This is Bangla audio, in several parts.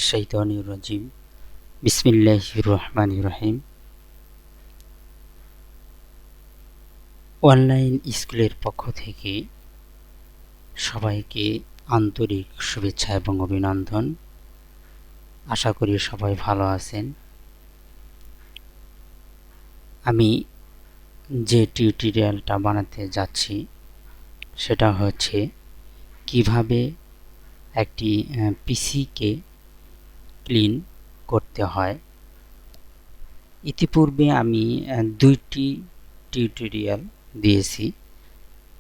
শাইতানির রাজিম। বিসমিল্লাহির রহমানির রহিম। অনলাইন স্কুলের পক্ষ থেকে সবাইকে আন্তরিক শুভেচ্ছা এবং অভিনন্দন। আশা করি সবাই ভালো আছেন। আমি যে টিউটোরিয়ালটা বানাতে যাচ্ছি সেটা হচ্ছে কিভাবে একটি পিসিকে ক্লিন করতে হয়। ইতিপূর্বে আমি দুইটি টিউটোরিয়াল দিয়েছি,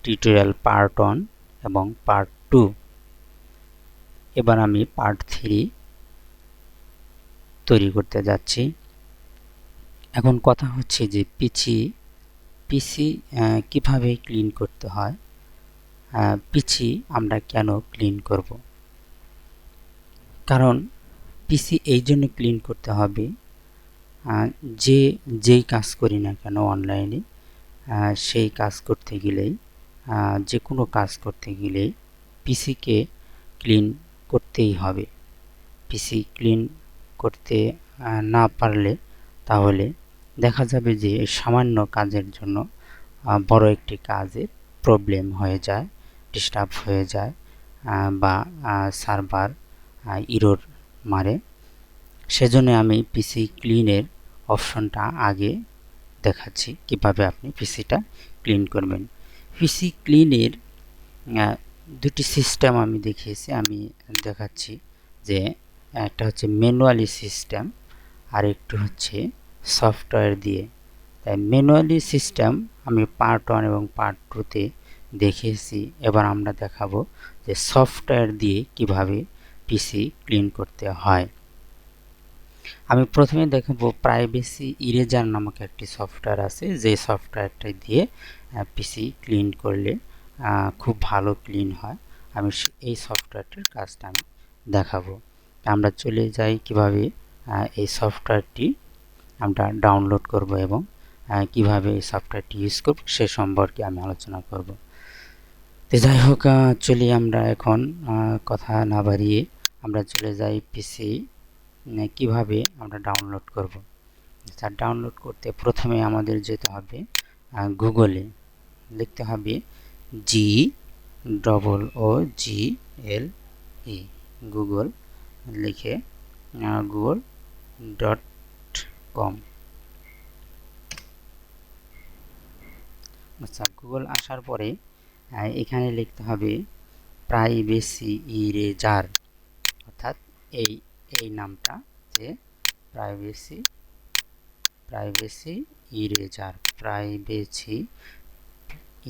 টিউটোরিয়াল পার্ট 1 এবং পার্ট 2। এবার আমি পার্ট 3 তৈরি করতে যাচ্ছি। এখন কথা হচ্ছে যে পিসি কিভাবে ক্লিন করতে হয়, পিসি আমরা কেন ক্লিন করব। কারণ পিসি এই জন্য ক্লিন করতে হবে, যেই কাজ করি না কেন অনলাইনে, সেই কাজ করতে গেলেই, যে কোনো কাজ করতে গেলেই পিসিকে ক্লিন করতেই হবে। পিসি ক্লিন করতে না পারলে তাহলে দেখা যাবে যে সামান্য কাজের জন্য বড় একটি কাজের প্রবলেম হয়ে যায়, ডিস্টার্ব হয়ে যায়, বা সার্ভার ইরর মারে। সেজন্য আমি পিসি ক্লিনের অপশনটা আগে দেখাচ্ছি কিভাবে আপনি পিসিটা ক্লিন করবেন। পিসি ক্লিনের দুটি সিস্টেম আমি দেখিয়েছি, আমি দেখাচ্ছি যে একটা হচ্ছে ম্যানুয়ালি সিস্টেম আর একটু হচ্ছে সফটওয়্যার দিয়ে। তাই ম্যানুয়ালি সিস্টেম আমি পার্ট 1 এবং পার্ট 2-তে দেখিয়েছি। এবার আমরা দেখাবো যে সফটওয়্যার দিয়ে কিভাবে পিসি ক্লিন করতে হয়। আমি প্রথমে দেখাবো প্রাইভেসি ইরেজার নামক একটি সফটওয়্যার আছে, যে সফটওয়্যারটা দিয়ে পিসি ক্লিন করলে খুব ভালো ক্লিন হয়। আমি এই সফটওয়্যারটির কাজটা আমি দেখাবো। আমরা চলে যাই কিভাবে এই সফটওয়্যারটি আমরা ডাউনলোড করব এবং কিভাবে এই সফটওয়্যারটি ইউজ করব সে সম্পর্কে আমি আলোচনা করব। তো যাই হোক, চলি আমরা এখন কথা না বাড়িয়ে আমরা চলে যাই পিসি কিভাবে আমরা ডাউনলোড করব। আচ্ছা, ডাউনলোড করতে প্রথমে আমাদের যেতে হবে গুগলে, লিখতে হবে GOOGLE, গুগল লিখে google.com। আচ্ছা, গুগল আসার পরে এখানে লিখতে হবে প্রাইভেসি ইরেজার, অর্থাৎ এই নামটা, যে প্রাইভেসি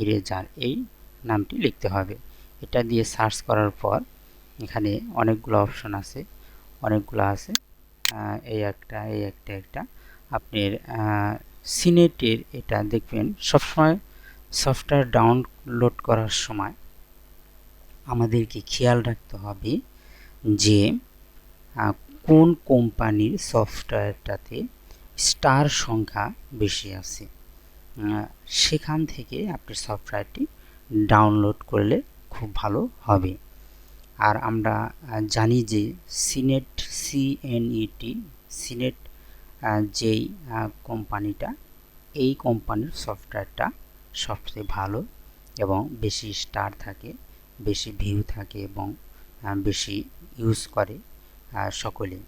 ইরেজার এই নামটি লিখতে হবে। এটা দিয়ে সার্চ করার পর এখানে অনেকগুলো অপশন আছে, এই একটা আপনার সিনেটের। এটা দেখবেন সবসময় সফটওয়্যার ডাউনলোড করার সময় আমাদেরকে খেয়াল রাখতে হবে যে কোন কোম্পানির সফটওয়্যারটাতে স্টার সংখ্যা বেশি আছে, সেখান থেকে আপনি সফটওয়্যারটি ডাউনলোড করলে খুব ভালো হবে। আর আমরা জানি যে সিনেট যেই কোম্পানিটা, এই কোম্পানির সফটওয়্যারটা সবচেয়ে ভালো এবং বেশি স্টার থাকে, বেশি ভিউ থাকে এবং বেশি ইউজ করে সকলে।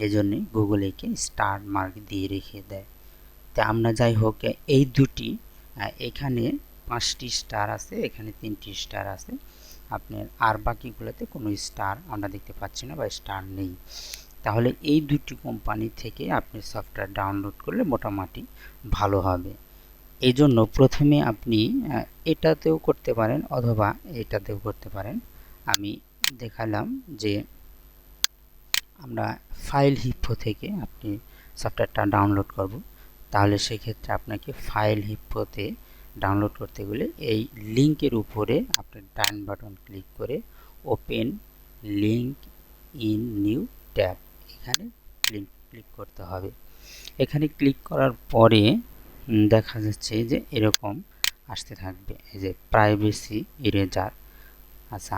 এজন্যে গুগল একে স্টার মার্ক দিয়ে রেখে দেয়। তা আমরা যাই হোক, এই দুটি, এখানে 5টি স্টার আছে, এখানে 3টি স্টার আছে, আপনার আর বাকিগুলোতে কোনো স্টার আমরা দেখতে পাচ্ছি না বা স্টার নেই। তাহলে এই দুটি কোম্পানি থেকে আপনি সফটওয়্যার ডাউনলোড করলে মোটামুটি ভালো হবে। এই জন্য প্রথমে আপনি এটাতেও করতে পারেন অথবা এটাতেও করতে পারেন। আমি দেখালাম যে আমরা ফাইল হিপ্পো থেকে আপনি সফটওয়্যারটা ডাউনলোড করব। তাহলে সেক্ষেত্রে আপনাকে ফাইল হিপ্পোতে ডাউনলোড করতে গেলে এই লিঙ্কের উপরে আপনি ডান বাটন ক্লিক করে open link in new tab, এখানে ক্লিক করতে হবে। এখানে ক্লিক করার পরে দেখা যাচ্ছে যে এরকম আসতে থাকবে, এই যে প্রাইভেসি ইরেজার। আচ্ছা,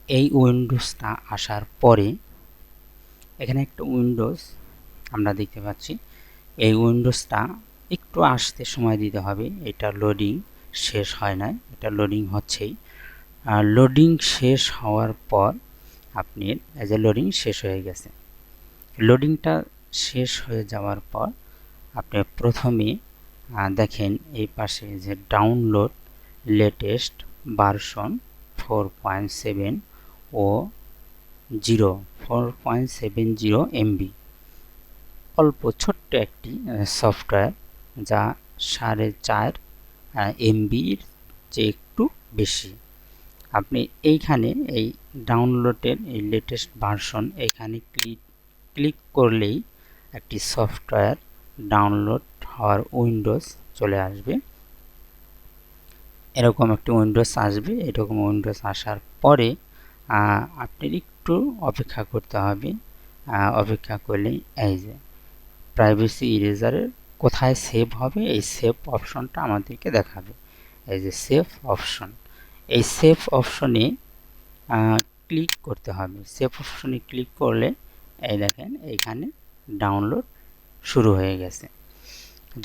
এই উইন্ডোজটা আসার পরে এখানে একটা উইন্ডোজ আমরা দেখতে পাচ্ছি। এই উইন্ডোজটা একটু আসতে সময় দিতে হবে। এটা লোডিং শেষ হয় নাই, এটা লোডিং হচ্ছেই। লোডিং শেষ হওয়ার পর আপনি এই যে লোডিং শেষ হয়ে গেছে। লোডিংটা শেষ হয়ে যাওয়ার পর আপনি প্রথমে দেখেন এই পাশে যে ডাউনলোড লেটেস্ট ভার্সন 4.7 ও 4.70 MB অল্প ছোট্ট একটি সফটওয়্যার, যা 4.5 MBর চেয়ে একটু বেশি। আপনি এইখানে এই ডাউনলোডের এই লেটেস্ট ভার্সন এখানে ক্লিক করলেই একটি সফটওয়্যার ডাউনলোড হওয়ার উইন্ডোজ চলে আসবে। এরকম একটি উইন্ডোজ আসবে। এরকম উইন্ডোজ আসার পরে আপনার একটু অপেক্ষা করতে হবে। অপেক্ষা করলেই এই যে প্রাইভেসি ইরেজারের কোথায় সেভ হবে এই সেভ অপশনটা আমাদেরকে দেখাবে। এই যে সেভ অপশন, এই সেভ অপশনে ক্লিক করতে হবে। সেভ অপশনে ক্লিক করলে এই দেখেন এইখানে ডাউনলোড শুরু হয়ে গেছে।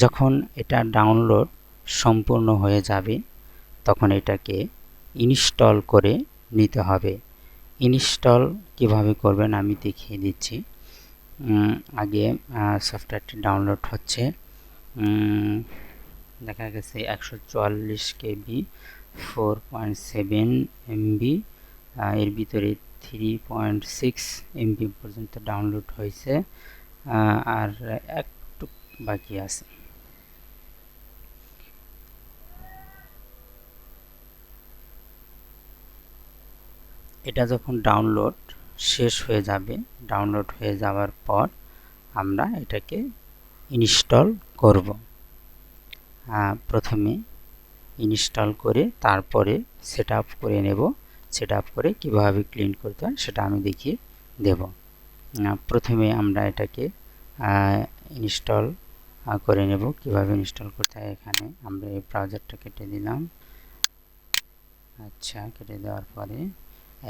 যখন এটা ডাউনলোড সম্পূর্ণ হয়ে যাবে তখন এটাকে ইনস্টল করে নিতে হবে। ইনস্টল কিভাবে করবেন আমি দেখিয়ে দিচ্ছি। আগে সফটওয়্যারটি ডাউনলোড হচ্ছে। দেখা গেছে 144 KB 4.7 MB, এর ভিতরে 3.6 MB পর্যন্ত ডাউনলোড হয়েছে, আর একটু বাকি আছে। এটা যখন ডাউনলোড শেষ হয়ে যাবে, ডাউনলোড হয়ে যাওয়ার পর আমরা এটাকে ইনস্টল করব। প্রথমে ইনস্টল করে তারপরে সেট আপ করে নেব। সেট আপ করে কীভাবে ক্লিন করতে হয় সেটা আমি দেখিয়ে দেব। প্রথমে আমরা এটাকে ইনস্টল করে নেব। কিভাবে ইনস্টল করতে হয় এখানে আমরা এই ব্রাউজারটা কেটে দিলাম। আচ্ছা, কেটে দেওয়ার পরে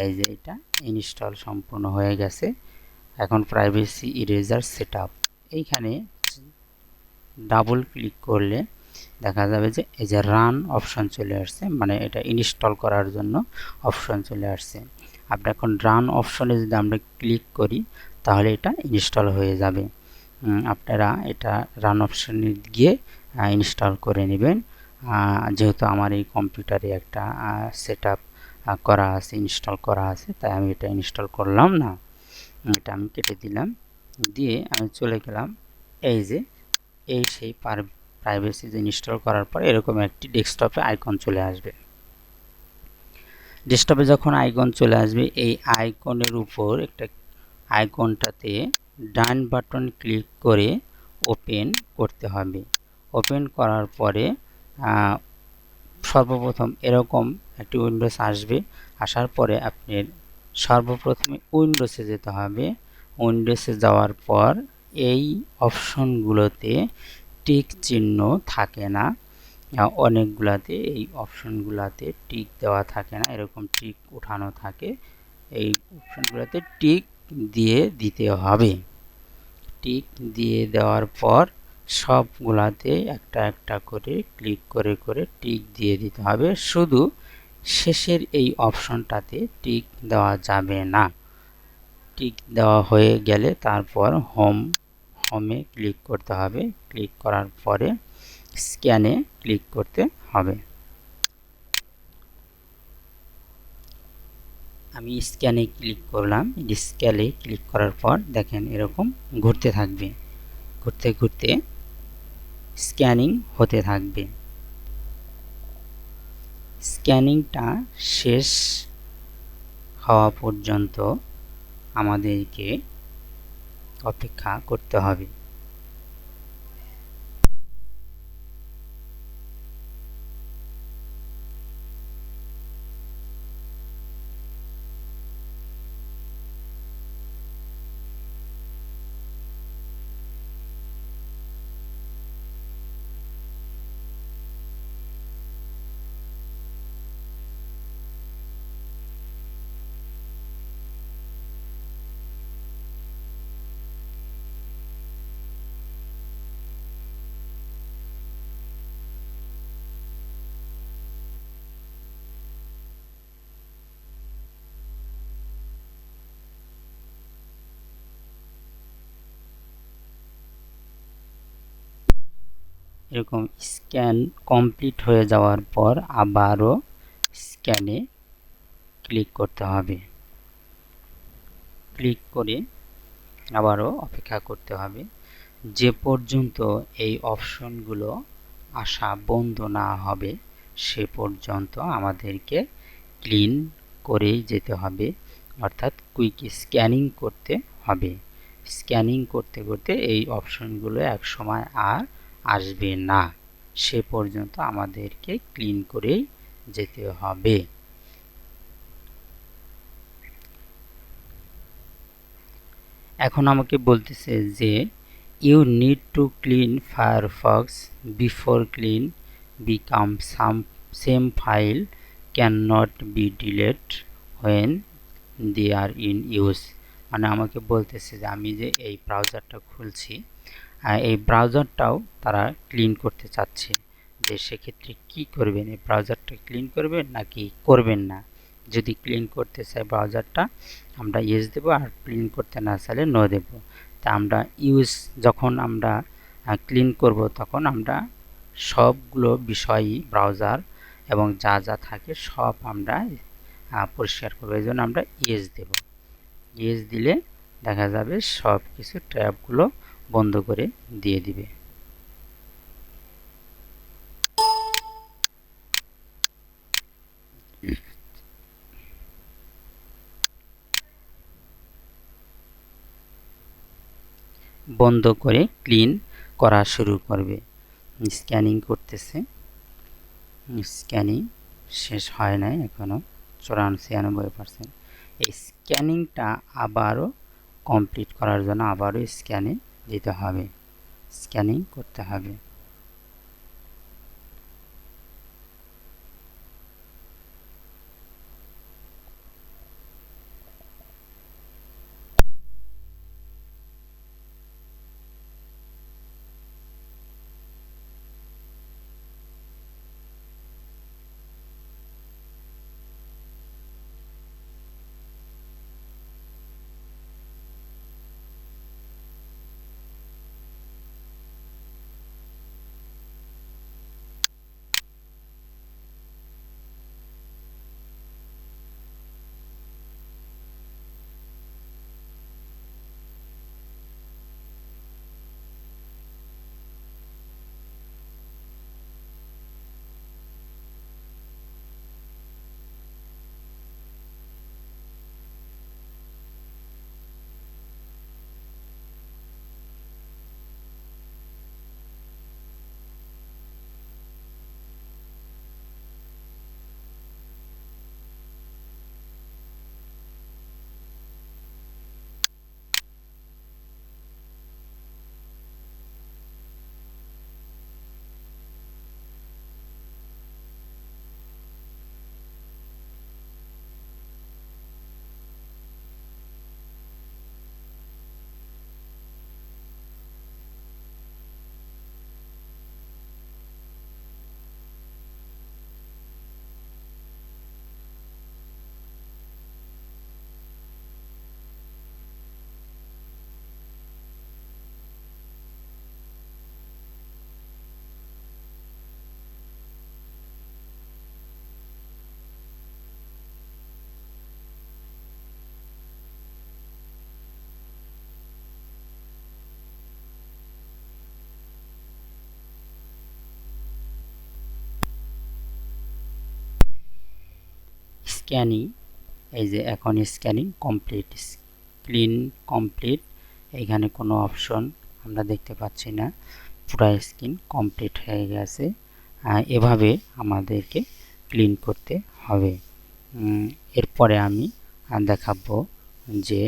এই যে এটা ইনস্টল সম্পূর্ণ হয়ে গেছে। এখন প্রাইভেসি ইরেজার সেট আপ, এইখানে ডাবল ক্লিক করলে দেখা যাবে যে এই যে রান অপশন চলে আসছে, মানে এটা ইনস্টল করার জন্য অপশন চলে আসছে। আপনি এখন রান অপশনে যদি আমরা ক্লিক করি তাহলে এটা ইনস্টল হয়ে যাবে। আপনারা এটা রান অপশনে গিয়ে ইনস্টল করে নেবেন। যেহেতু আমার এই কম্পিউটারে একটা সেট আপ করা আছে, ইনস্টল করা আছে, তাই আমি এটা ইনস্টল করলাম না। এটা আমি কেটে দিলাম, দিয়ে আমি চলে গেলাম। এই যে এই সেই প্রাইভেসি ইনস্টল করার পর এরকম একটি ডেস্কটপে আইকন চলে আসবে। ডেস্কটপে যখন আইকন চলে আসবে, এই আইকনের উপর একটা আইকনটাতে ডান বাটন ক্লিক করে ওপেন করতে হবে। ওপেন করার পরে সর্বপ্রথম এরকম একটি উইন্ডোজ আসবে। আসার পরে আপনার সর্বপ্রথমে উইন্ডোজে যেতে হবে। উইন্ডোজে যাওয়ার পর এই অপশনগুলোতে টিক চিহ্ন থাকে না, অনেকগুলাতে এই অপশনগুলোতে টিক দেওয়া থাকে না, এরকম টিক উঠানো থাকে। এই অপশনগুলোতে টিক দিয়ে দিতে হবে। টিক দিয়ে দেওয়ার পর সবগুলাতে একটা একটা করে ক্লিক করে করে টিক দিয়ে দিতে হবে। শুধু শেষের এই অপশনটাতে টিক দেওয়া যাবে না। টিক দেওয়া হয়ে গেলে তারপর হোমে ক্লিক করতে হবে। ক্লিক করার পরে স্ক্যানে ক্লিক করতে হবে। আমি স্ক্যানে ক্লিক করলাম। স্ক্যানে ক্লিক করার পর দেখেন এরকম ঘুরতে থাকবে, ঘুরতে ঘুরতে স্ক্যানিং হতে থাকবে। স্ক্যানিংটা শেষ হওয়া পর্যন্ত আমাদেরকে অপেক্ষা করতে হবে। এরকম স্ক্যান কমপ্লিট হয়ে যাওয়ার পর আবারও স্ক্যানে ক্লিক করতে হবে। ক্লিক করে আবারও অপেক্ষা করতে হবে যে পর্যন্ত এই অপশনগুলো আসা বন্ধ না হবে সে পর্যন্ত আমাদেরকে ক্লিন করেই যেতে হবে, অর্থাৎ কুইক স্ক্যানিং করতে হবে। স্ক্যানিং করতে করতে এই অপশনগুলো একসময় আর আসবে না, সে পর্যন্ত আমাদেরকে ক্লিন করেই যেতে হবে। এখন আমাকে বলতেছে যে you need to clean Firefox before clean become same file can not be delete when they are in use. মানে আমাকে বলতেছে যে আমি যে এই ব্রাউজারটা খুলছি এই ব্রাউজারটাও তারা ক্লিন করতে চাচ্ছে, যে সেক্ষেত্রে কি করবেন, এই ব্রাউজারটা ক্লিন করবেন নাকি করবেন না। যদি ক্লিন করতে চাই ব্রাউজারটা আমরা ইউজ দেব, আর ক্লিন করতে না চাইলে নো দেব। তা আমরা ইউজ যখন আমরা ক্লিন করব তখন আমরা সবগুলো বিষয়ই ব্রাউজার এবং যা যা থাকে সব আমরা পরিষ্কার করব, এই জন্য আমরা ইয়েস দেব। ইয়েস দিলে দেখা যাবে সব কিছু ট্যাবগুলো বন্ধ করে দিয়ে দিবে। বন্ধ করে ক্লিন করা শুরু করবে। স্ক্যানিং করতেছে, স্ক্যানিং শেষ হয় নাই এখনও, 94-96%। এই স্ক্যানিংটা আবারও কমপ্লিট করার জন্য আবারও স্ক্যানে দিতে হবে, স্ক্যানিং করতে হবে। স্ক্যানিং, এই যে এখন স্ক্যানিং কমপ্লিট, ক্লিন কমপ্লিট। এখানে কোনো অপশন আমরা দেখতে পাচ্ছি না, পুরো স্ক্রিন কমপ্লিট হয়ে গেছে। এভাবে আমাদেরকে ক্লিন করতে হবে। এরপরে আমি দেখাবো যে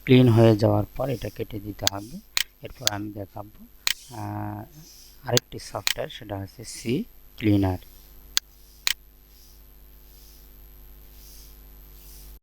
ক্লিন হয়ে যাওয়ার পর এটা কেটে দিতে হবে। এরপর আমি দেখাবো আরেকটি সফটওয়্যার, সেটা হচ্ছে সি ক্লিনার।